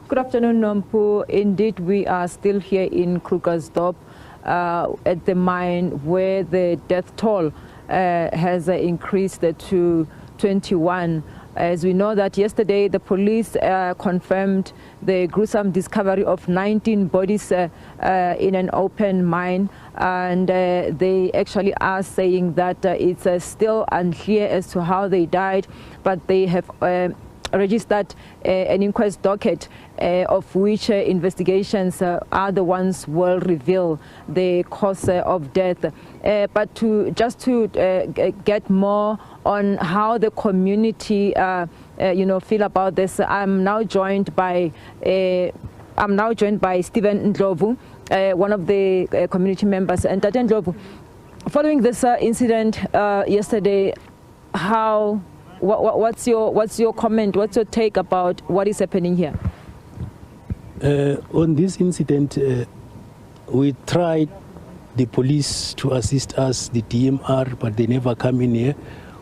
Good afternoon, Nompu. Indeed, we are still here in Krugersdorp at the mine where the death toll has increased to 21. As we know that yesterday the police confirmed the gruesome discovery of 19 bodies in an open mine, and they actually are saying that it's still unclear as to how they died, but they have registered an inquest docket of which investigations are the ones will reveal the cause of death. But to get more on how the community feel about this, I'm now joined by Stephen Ndlovu, one of the community members. And Tate Ndlovu, following this incident yesterday, what's your comment? What's your take about what is happening here? On this incident, we tried the police to assist us, the DMR, but they never come in here.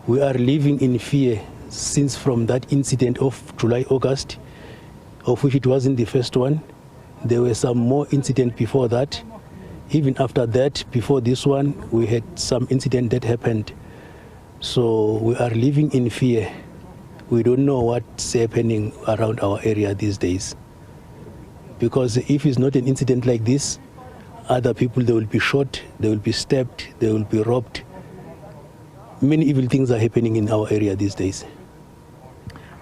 We are living in fear since from that incident of July, August, of which it wasn't the first one. There were some more incidents before that. Even after that, before this one, we had some incident that happened. So we are living in fear. We don't know what's happening around our area these days. Because if it's not an incident like this, other people, they will be shot, they will be stabbed, they will be robbed. Many evil things are happening in our area these days.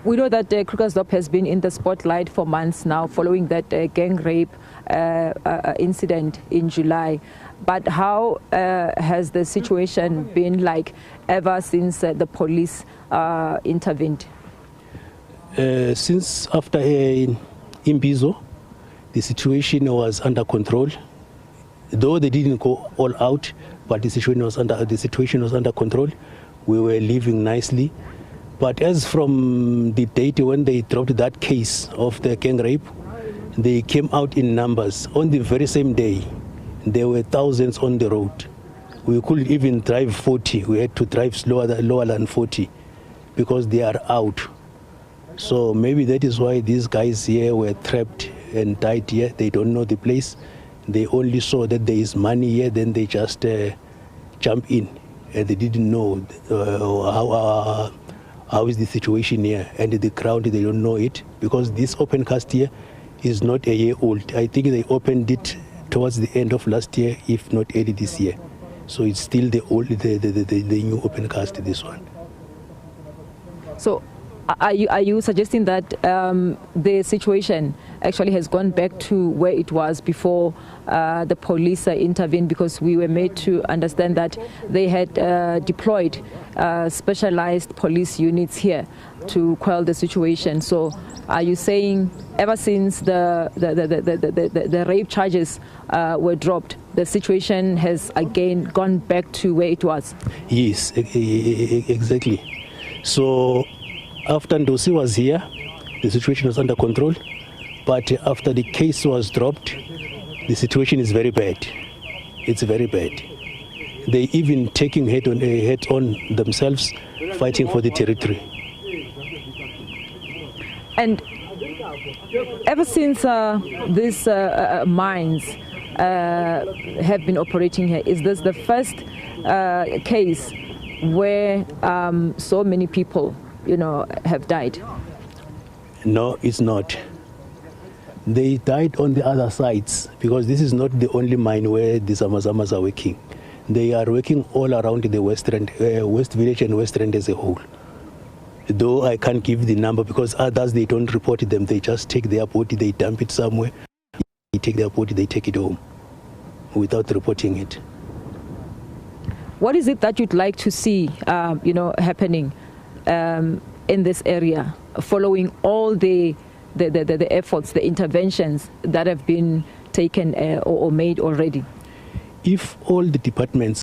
We know that Krugersdorp has been in the spotlight for months now following that gang rape incident in July. But how has the situation been like ever since the police intervened? Since after Imbizo, the situation was under control. Though they didn't go all out, but the situation was under control. We were living nicely. But as from the date when they dropped that case of the gang rape, they came out in numbers. On the very same day, there were thousands on the road. We couldn't even drive 40. We had to drive lower than 40 because they are out. So maybe that is why these guys here were trapped and died here. They don't know the place. They only saw that there is money here, then they just jump in. And they didn't know how is the situation here. And the ground, they don't know it because this open cast here is not a year old. I think they opened it towards the end of last year, if not early this year. So it's still the new open cast, this one. So are you suggesting that the situation actually has gone back to where it was before the police intervened? Because we were made to understand that they had deployed specialized police units here to quell the situation. So are you saying ever since the rape charges were dropped, the situation has again gone back to where it was? Yes, exactly. So after Ndosi was here, the situation was under control. But after the case was dropped, the situation is very bad. It's very bad. They even taking head on themselves, fighting for the territory. And ever since these mines have been operating here, is this the first case where so many people, have died? No, it's not. They died on the other sides because this is not the only mine where the Zamazamas are working. They are working all around the West Village and West Rand as a whole. Though I can't give the number because others, they don't report them. They just take their body, they dump it somewhere. They take their body, they take it home without reporting it. What is it that you'd like to see, happening in this area following all the efforts, the interventions that have been taken or made already? If all the departments